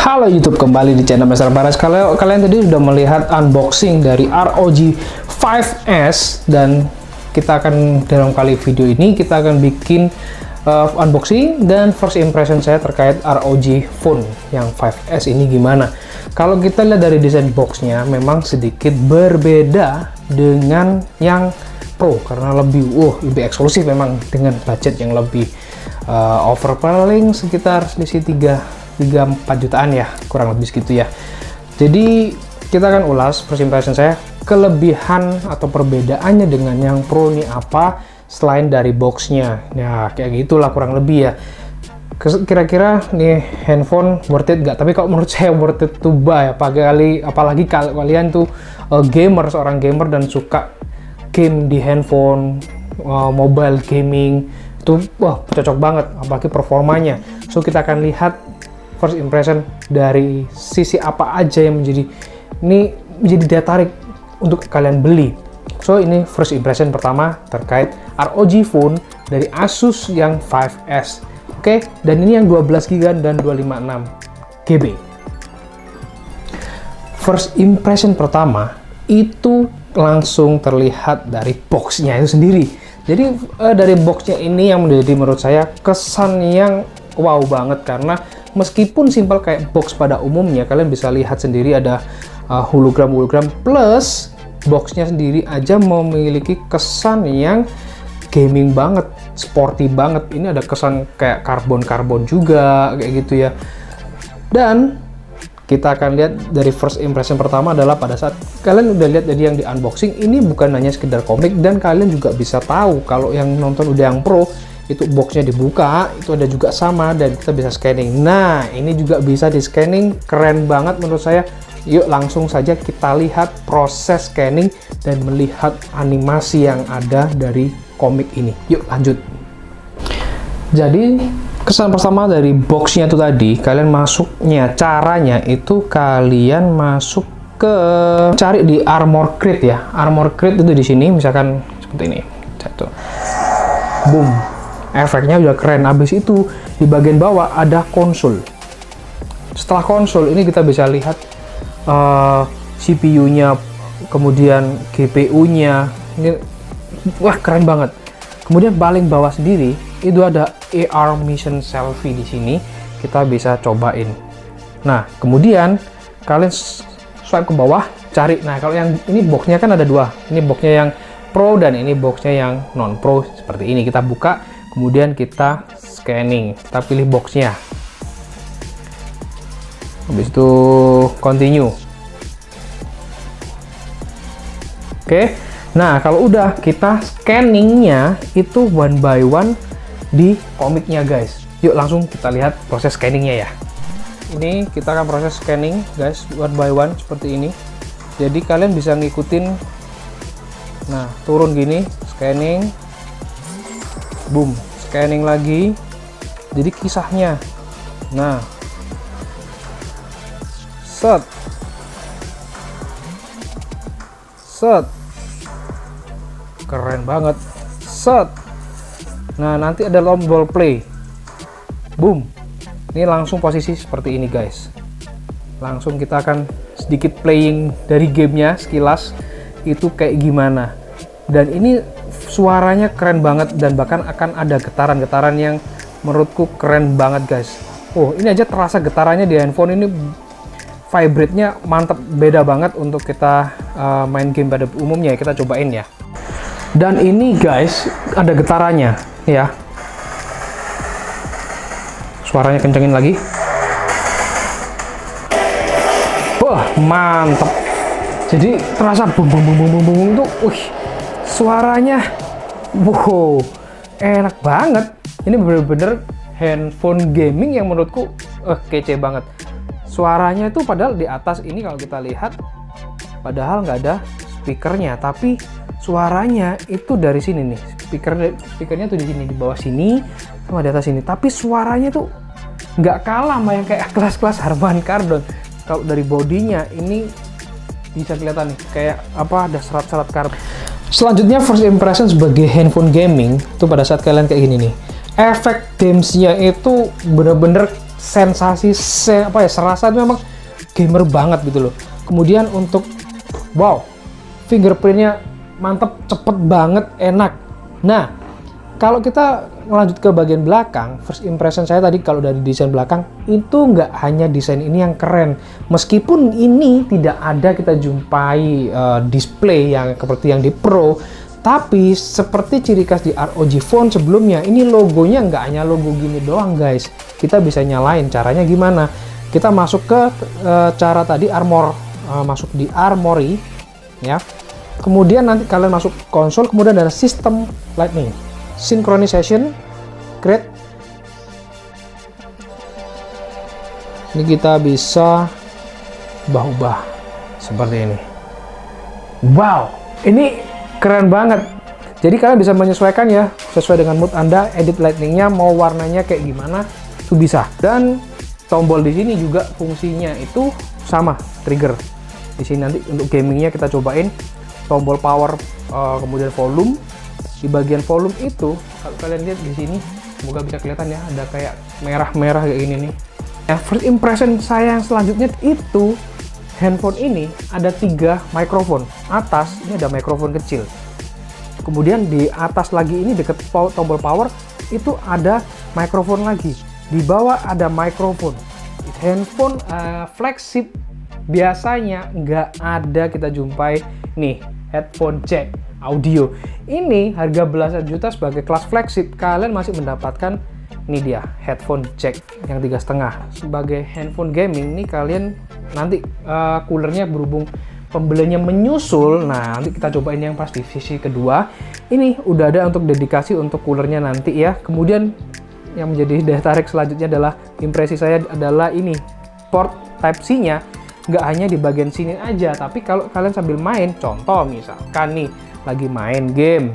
Halo YouTube, kembali di channel Mr. Paras. Kalian tadi sudah melihat unboxing dari ROG 5S, dan kita akan dalam kali video ini kita akan bikin unboxing dan first impression saya terkait ROG Phone yang 5S ini gimana. Kalau kita lihat dari desain boxnya memang sedikit berbeda dengan yang Pro karena lebih eksklusif memang dengan budget yang lebih over, paling sekitar selisih 3-4 jutaan ya, kurang lebih segitu ya. Jadi kita akan ulas first impression saya, kelebihan atau perbedaannya dengan yang Pro ini apa selain dari boxnya. Ya kayak gitulah kurang lebih ya. Kira-kira nih handphone worth it nggak? Tapi kalau menurut saya worth it to buy, apalagi kalian tuh seorang gamer dan suka game di handphone, mobile gaming itu cocok banget, apalagi performanya. So kita akan lihat first impression dari sisi apa aja yang menjadi daya tarik untuk kalian beli. So ini first impression pertama terkait ROG Phone dari Asus yang 5S. Oke, dan ini yang 12GB dan 256GB. First impression pertama itu langsung terlihat dari boxnya itu sendiri. Jadi dari boxnya ini yang menjadi menurut saya kesan yang wow banget, karena meskipun simpel kayak box pada umumnya, kalian bisa lihat sendiri ada hologram plus boxnya sendiri aja memiliki kesan yang gaming banget, sporty banget. Ini ada kesan kayak karbon juga kayak gitu ya. Dan kita akan lihat dari first impression pertama adalah pada saat kalian udah lihat jadi yang di unboxing, ini bukan hanya sekedar komik, dan kalian juga bisa tahu kalau yang nonton udah yang Pro itu boxnya dibuka, itu ada juga sama, dan kita bisa scanning. Nah ini juga bisa di scanning, keren banget menurut saya. Yuk langsung saja kita lihat proses scanning dan melihat animasi yang ada dari komik ini. Yuk lanjut. Jadi kesan pertama dari boxnya itu tadi, kalian masuknya caranya itu kalian masuk ke cari di Armor Crate ya. Armor Crate itu di sini misalkan seperti ini. Satu. Boom. Efeknya udah keren. Habis itu di bagian bawah ada konsol. Setelah konsol ini kita bisa lihat CPU-nya kemudian GPU-nya ini wah keren banget. Kemudian paling bawah sendiri itu ada AR Mission Selfie di sini, kita bisa cobain. Nah, kemudian kalian swipe ke bawah, cari. Nah, kalau yang ini boxnya kan ada dua. Ini boxnya yang Pro dan ini boxnya yang non Pro seperti ini. Kita buka, kemudian kita scanning. Kita pilih boxnya. Habis itu continue. Oke. Nah, kalau udah kita scanningnya itu one by one di komiknya guys. Yuk langsung kita lihat proses scanningnya ya. Ini kita akan proses scanning guys, one by one seperti ini. Jadi kalian bisa ngikutin. Nah, turun gini, scanning, boom, scanning lagi. Jadi kisahnya. Nah, set, set. Keren banget, set. Nah, nanti ada tombol play, boom. Ini langsung posisi seperti ini guys. Langsung kita akan sedikit playing dari gamenya sekilas itu kayak gimana. Dan ini suaranya keren banget dan bahkan akan ada getaran-getaran yang menurutku keren banget guys. Oh, ini aja terasa getarannya di handphone ini, vibrate-nya mantep, beda banget untuk kita main game pada umumnya. Kita cobain ya. Dan ini guys ada getarannya ya. Suaranya kencengin lagi. Wah, mantap. Jadi terasa bum bum bum bum bum bum tuh, suaranya wow, enak banget. Ini bener-bener handphone gaming yang menurutku kece banget. Suaranya itu padahal di atas ini kalau kita lihat padahal nggak ada speakernya, tapi suaranya itu dari sini nih, speakernya tuh di sini, di bawah sini sama di atas sini, tapi suaranya tuh nggak kalah sama yang kayak kelas-kelas Harman Kardon. Kalau dari bodinya ini bisa kelihatan nih kayak apa, ada serat-serat karbon. Selanjutnya first impression sebagai handphone gaming itu pada saat kalian kayak gini nih, efek gamesnya itu bener-bener sensasi serasa itu memang gamer banget gitu loh. Kemudian untuk wow, fingerprintnya mantep, cepet banget, enak. Nah, kalau kita lanjut ke bagian belakang, first impression saya tadi kalau dari desain belakang itu nggak hanya desain ini yang keren, meskipun ini tidak ada kita jumpai display yang seperti yang di Pro, tapi seperti ciri khas di ROG Phone sebelumnya, ini logonya nggak hanya logo gini doang guys. Kita bisa nyalain. Caranya gimana? Kita masuk ke cara tadi masuk di Armory ya. Kemudian nanti kalian masuk konsol, kemudian ada sistem Lightning, synchronization, create. Ini kita bisa ubah-ubah seperti ini. Wow, ini keren banget. Jadi kalian bisa menyesuaikan ya sesuai dengan mood Anda, edit lightningnya mau warnanya kayak gimana itu bisa. Dan tombol di sini juga fungsinya itu sama, trigger. Di sini nanti untuk gamingnya kita cobain tombol power, kemudian volume. Di bagian volume itu kalau kalian lihat di sini, semoga bisa kelihatan ya, ada kayak merah-merah kayak gini nih. Nah, first impression saya yang selanjutnya itu handphone ini ada 3 mikrofon. Atas ini ada mikrofon kecil. Kemudian di atas lagi ini deket tombol power itu ada mikrofon lagi. Di bawah ada mikrofon. Handphone flagship biasanya nggak ada kita jumpai nih headphone jack audio. Ini harga belasan juta sebagai kelas flagship, kalian masih mendapatkan ini dia headphone jack yang 3,5. Sebagai handphone gaming nih kalian nanti coolernya berhubung pembeliannya menyusul. Nah, nanti kita cobain yang pas di sisi kedua. Ini udah ada untuk dedikasi untuk coolernya nanti ya. Kemudian yang menjadi daya tarik selanjutnya adalah impresi saya adalah ini port Type-C-nya nggak hanya di bagian sini aja, tapi kalau kalian sambil main, contoh misalkan nih lagi main game,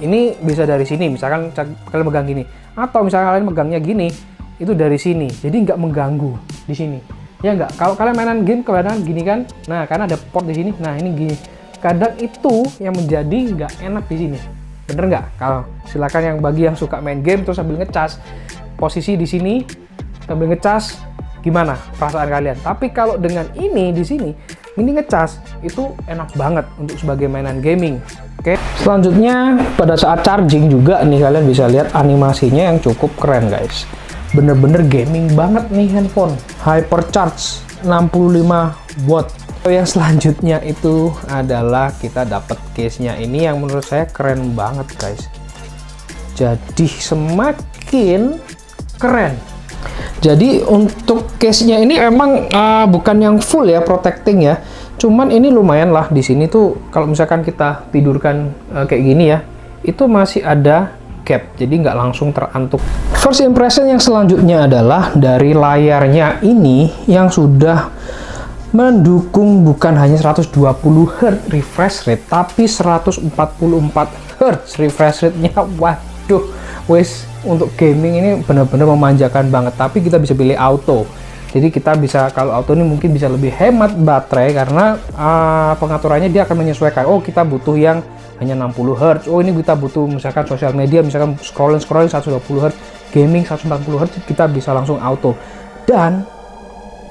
ini bisa dari sini, misalkan kalian megang gini, atau misalkan kalian megangnya gini, itu dari sini, jadi nggak mengganggu di sini, ya nggak? Kalau kalian mainan game kebanyakan gini kan, nah karena ada port di sini, nah ini gini, kadang itu yang menjadi nggak enak di sini, bener nggak? Kalau silakan yang bagi yang suka main game terus sambil ngecas, posisi di sini sambil ngecas, gimana perasaan kalian? Tapi kalau dengan ini di sini ini ngecas itu enak banget untuk sebagai mainan gaming. Oke, selanjutnya pada saat charging juga nih kalian bisa lihat animasinya yang cukup keren guys. Bener-bener gaming banget nih handphone. Hypercharge 65 watt. Yang selanjutnya itu adalah kita dapat case-nya ini yang menurut saya keren banget guys. Jadi semakin keren. Jadi untuk case-nya ini emang bukan yang full ya protecting ya. Cuman ini lumayan lah di sini tuh kalau misalkan kita tidurkan kayak gini ya, itu masih ada gap, jadi nggak langsung terantuk. First impression yang selanjutnya adalah dari layarnya ini yang sudah mendukung bukan hanya 120 Hz refresh rate, tapi 144 Hz refresh rate-nya. Waduh, wes untuk gaming ini benar-benar memanjakan banget. Tapi kita bisa pilih auto. Jadi kita bisa, kalau auto ini mungkin bisa lebih hemat baterai karena pengaturannya dia akan menyesuaikan. Oh, kita butuh yang hanya 60 Hz. Oh, ini kita butuh misalkan sosial media, misalkan scrolling 120 Hz, gaming 140 Hz, kita bisa langsung auto. Dan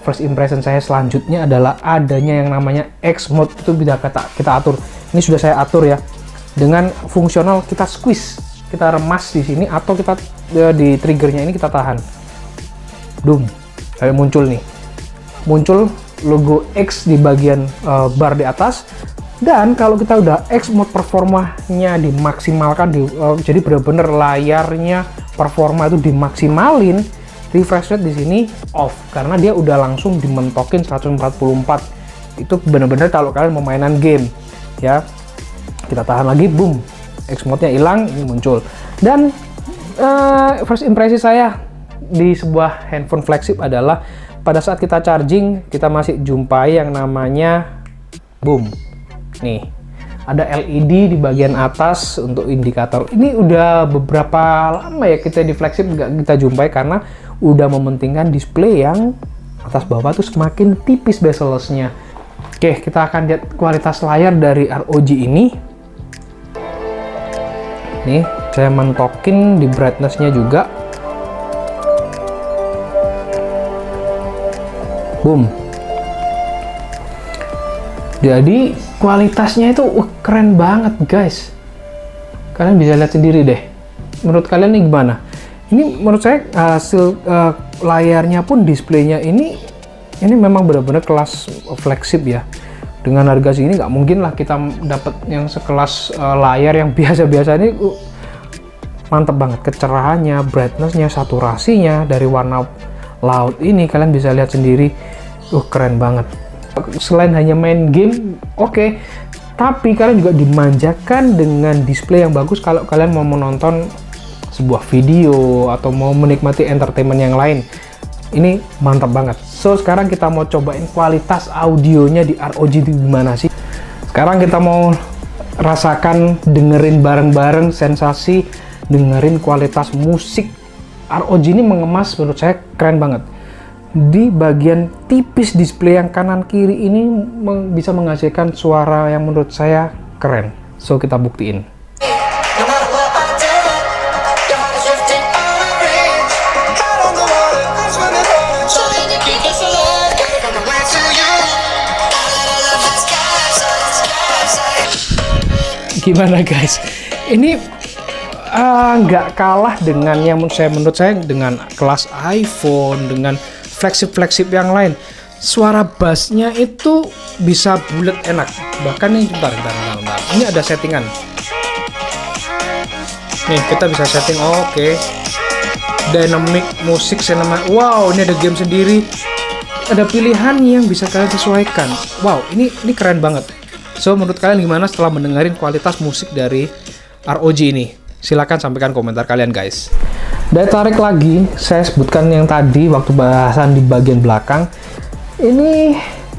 first impression saya selanjutnya adalah adanya yang namanya X mode, itu bisa kita atur. Ini sudah saya atur ya. Dengan fungsional kita squeeze, kita remas di sini atau kita di triggernya ini kita tahan. Boom. Kayak muncul nih, muncul logo X di bagian bar di atas. Dan kalau kita udah X mode, performanya dimaksimalkan, jadi benar-benar layarnya performa itu dimaksimalin. Refresh rate di sini off karena dia udah langsung dimentokin 144. Itu benar-benar kalau kalian mau mainan game ya. Kita tahan lagi, boom, X mode-nya hilang, ini muncul. Dan first impression saya di sebuah handphone flagship adalah pada saat kita charging kita masih jumpai yang namanya boom, nih ada LED di bagian atas untuk indikator. Ini udah beberapa lama ya kita di flagship nggak kita jumpai karena udah mementingkan display yang atas bawah tuh semakin tipis bezelsnya. Oke, kita akan lihat kualitas layar dari ROG ini. Nih saya mentokin di brightness-nya juga. Boom. Jadi kualitasnya itu keren banget guys. Kalian bisa lihat sendiri deh. Menurut kalian nih gimana? Ini menurut saya hasil layarnya pun displaynya ini memang benar-benar kelas flagship ya. Dengan harga segini nggak mungkin lah kita dapat yang sekelas layar yang biasa-biasa ini. Mantap banget kecerahannya, brightness-nya, saturasinya dari warna laut ini kalian bisa lihat sendiri. Keren banget. Selain hanya main game, oke, tapi kalian juga dimanjakan dengan display yang bagus kalau kalian mau menonton sebuah video atau mau menikmati entertainment yang lain. Ini mantap banget. So sekarang kita mau cobain kualitas audionya di ROG itu gimana sih. Sekarang kita mau rasakan, dengerin bareng-bareng sensasi dengerin kualitas musik. ROG ini mengemas menurut saya keren banget. Di bagian tipis display yang kanan kiri ini bisa menghasilkan suara yang menurut saya keren. So kita buktiin. Gimana guys? Ini nggak kalah dengan yang menurut saya dengan kelas iPhone, dengan flagship yang lain. Suara bassnya itu bisa bulat enak. Bahkan nih, bentar. Ini ada settingan. Nih kita bisa setting, oke. Dynamic musik cinema. Wow, ini ada game sendiri. Ada pilihan yang bisa kalian sesuaikan. Wow, ini keren banget. So menurut kalian gimana setelah mendengarin kualitas musik dari ROG ini? Silahkan sampaikan komentar kalian guys. Daya tarik lagi, saya sebutkan yang tadi waktu bahasan di bagian belakang. Ini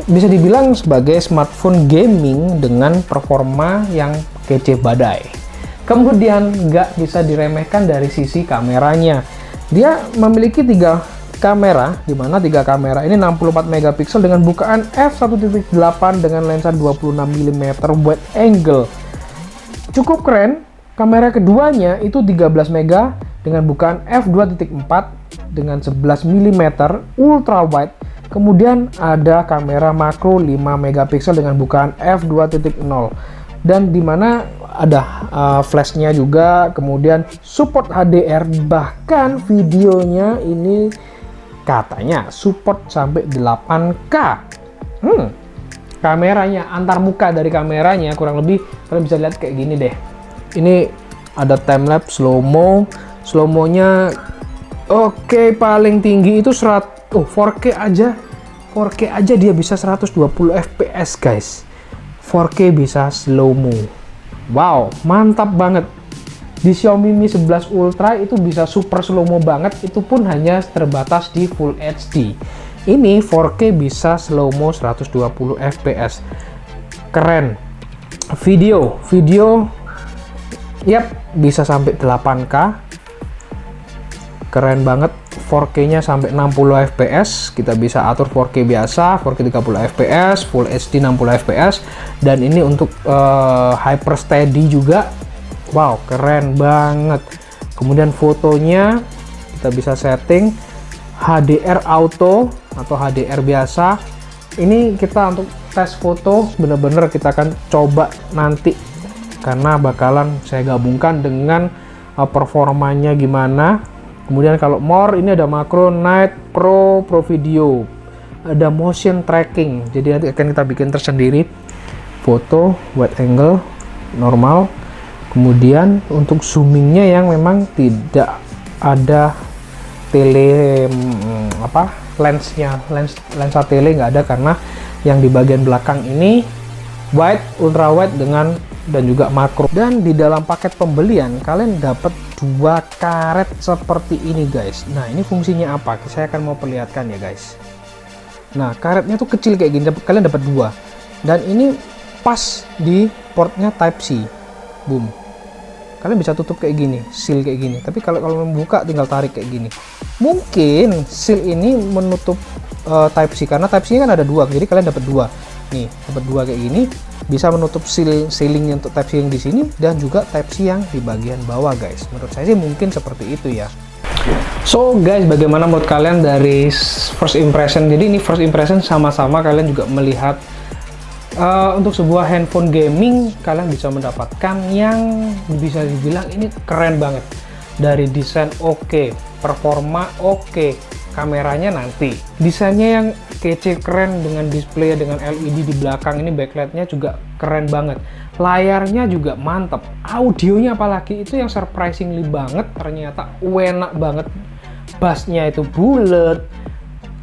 bisa dibilang sebagai smartphone gaming dengan performa yang kece badai. Kemudian nggak bisa diremehkan dari sisi kameranya. Dia memiliki 3 kamera, di mana 3 kamera ini 64 megapiksel dengan bukaan f1.8 dengan lensa 26 mm wide angle. Cukup keren. Kamera keduanya itu 13 mega dengan bukaan f2.4 dengan 11 mm ultra wide Kemudian ada kamera makro 5 megapiksel dengan bukaan f2.0 dan dimana ada flashnya juga, kemudian support HDR, bahkan videonya ini katanya support sampai 8K. Kameranya, antar muka dari kameranya kurang lebih kalian bisa lihat kayak gini deh. Ini ada timelapse slow-mo-nya oke, paling tinggi itu 4K aja dia bisa 120 fps guys. 4K bisa slow-mo. Wow, mantap banget. Di Xiaomi Mi 11 Ultra itu bisa super slow-mo banget, itu pun hanya terbatas di Full HD. Ini 4K bisa slow-mo 120 fps. Keren. Video yap, bisa sampai 8K. Keren banget. 4K-nya sampai 60 fps, kita bisa atur 4K biasa, 4K 30 fps, Full HD 60 fps, dan ini untuk hyper steady juga. Wow, keren banget. Kemudian fotonya kita bisa setting HDR auto atau HDR biasa. Ini kita untuk tes foto bener-bener kita akan coba nanti, karena bakalan saya gabungkan dengan performanya gimana. Kemudian kalau more, ini ada makro, night, pro video, ada motion tracking, jadi nanti akan kita bikin tersendiri. Foto, wide angle, normal. Kemudian untuk zoomingnya yang memang tidak ada lensa tele nggak ada, karena yang di bagian belakang ini wide, ultra wide dan juga makro. Dan di dalam paket pembelian kalian dapat 2 karet seperti ini guys. Nah, ini fungsinya apa? Saya akan mau perlihatkan ya guys. Nah, karetnya tuh kecil kayak gini, kalian dapat 2, dan ini pas di portnya Type C. Boom, kalian bisa tutup kayak gini, seal kayak gini. Tapi kalau membuka tinggal tarik kayak gini. Mungkin seal ini menutup Type C, karena Type C kan ada 2, jadi kalian dapat 2 nih, dapat 2 kayak gini, bisa menutup sealing untuk Type C yang di sini dan juga Type C yang di bagian bawah guys. Menurut saya sih mungkin seperti itu ya. So guys, bagaimana menurut kalian dari first impression? Jadi ini first impression, sama-sama kalian juga melihat untuk sebuah handphone gaming kalian bisa mendapatkan yang bisa dibilang ini keren banget. Dari desain oke, performa oke, kameranya nanti desainnya yang kece keren dengan display dengan LED di belakang, ini backlightnya juga keren banget, layarnya juga mantap, audionya apalagi itu yang surprisingly banget, ternyata enak banget, bassnya itu bulat.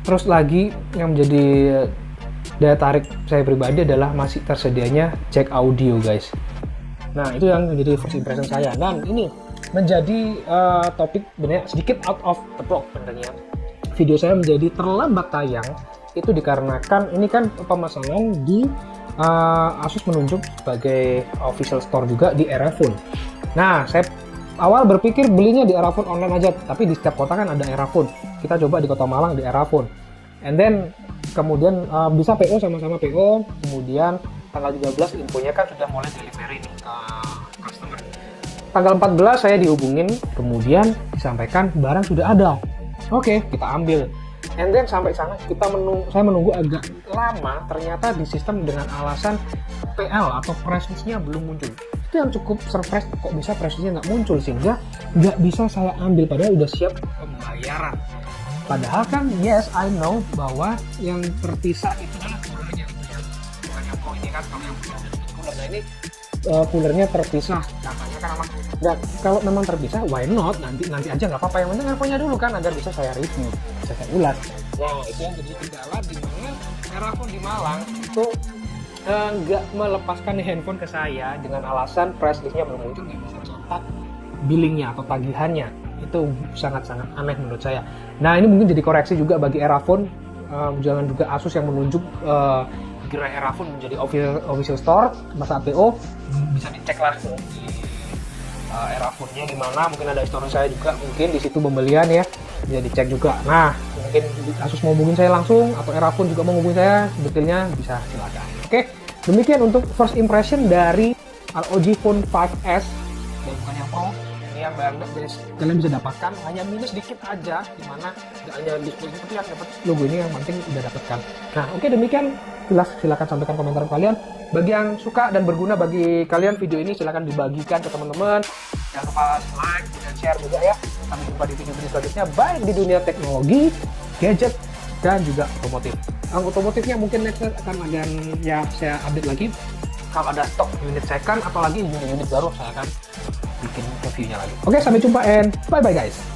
Terus lagi yang menjadi daya tarik saya pribadi adalah masih tersedianya jack audio guys. Nah, itu yang menjadi first impression saya, dan ini menjadi topik benar sedikit out of the box sebenarnya. Video saya menjadi terlambat tayang itu dikarenakan ini kan pemasangan di Asus menunjuk sebagai official store juga di Erafone. Nah, saya awal berpikir belinya di Erafone online aja, tapi di setiap kota kan ada Erafone. Kita coba di Kota Malang di Erafone. And then kemudian bisa PO, sama-sama PO. Kemudian tanggal 13 infonya kan sudah mulai delivery nih ke customer. Tanggal 14 saya dihubungin, kemudian disampaikan barang sudah ada. Oke, kita ambil. And then sampai sana saya menunggu agak lama, ternyata di sistem dengan alasan PL atau press list-nya belum muncul. Itu yang cukup surprise, kok bisa press list-nya nggak muncul, sehingga nggak bisa saya ambil padahal udah siap pembayaran. Padahal kan yes, I know bahwa yang terpisah itu adalah coolernya, bukan yang pro ini kan, kalau yang cooler. Nah, ini coolernya terpisah katanya kan memang. Dan kalau memang terpisah, why not, nanti aja nggak apa-apa, yang penting infonya dulu kan agar bisa saya review, bisa saya ulas. Nah, itu yang jadi kendala di mana Erafone di Malang itu nggak melepaskan handphone ke saya dengan alasan price list-nya belum muncul, nggak bisa cetak billingnya atau tagihannya. Itu sangat-sangat aneh menurut saya. Nah, ini mungkin jadi koreksi juga bagi Erafone, jangan juga Asus yang menunjuk gerai Erafone menjadi official store. Masa PO bisa dicek langsung di Erafone-nya gimana, mungkin ada store saya juga, mungkin di situ pembelian ya, bisa dicek juga. Nah, mungkin Asus mau hubungin saya langsung atau Erafone juga mau hubungin saya, detailnya bisa silakan. Oke, demikian untuk first impression dari ROG Phone 5S, dan bukan yang Pro, ini yang kalian bisa dapatkan hanya minus dikit aja, dimana nggak hanya display tapi yang dapat logo ini yang penting udah dapatkan. Nah oke, demikian jelas, silakan sampaikan komentar kalian. Bagi yang suka dan berguna bagi kalian video ini, silakan dibagikan ke teman-teman. Jangan lupa like dan share juga ya. Sampai jumpa di video-video selanjutnya, baik di dunia teknologi, gadget, dan juga otomotif. Otomotifnya mungkin next akan ada ya, saya update lagi. Kalau ada stok unit second, apalagi unit-unit baru, saya akan bikin reviewnya lagi. Oke, sampai jumpa and bye-bye guys.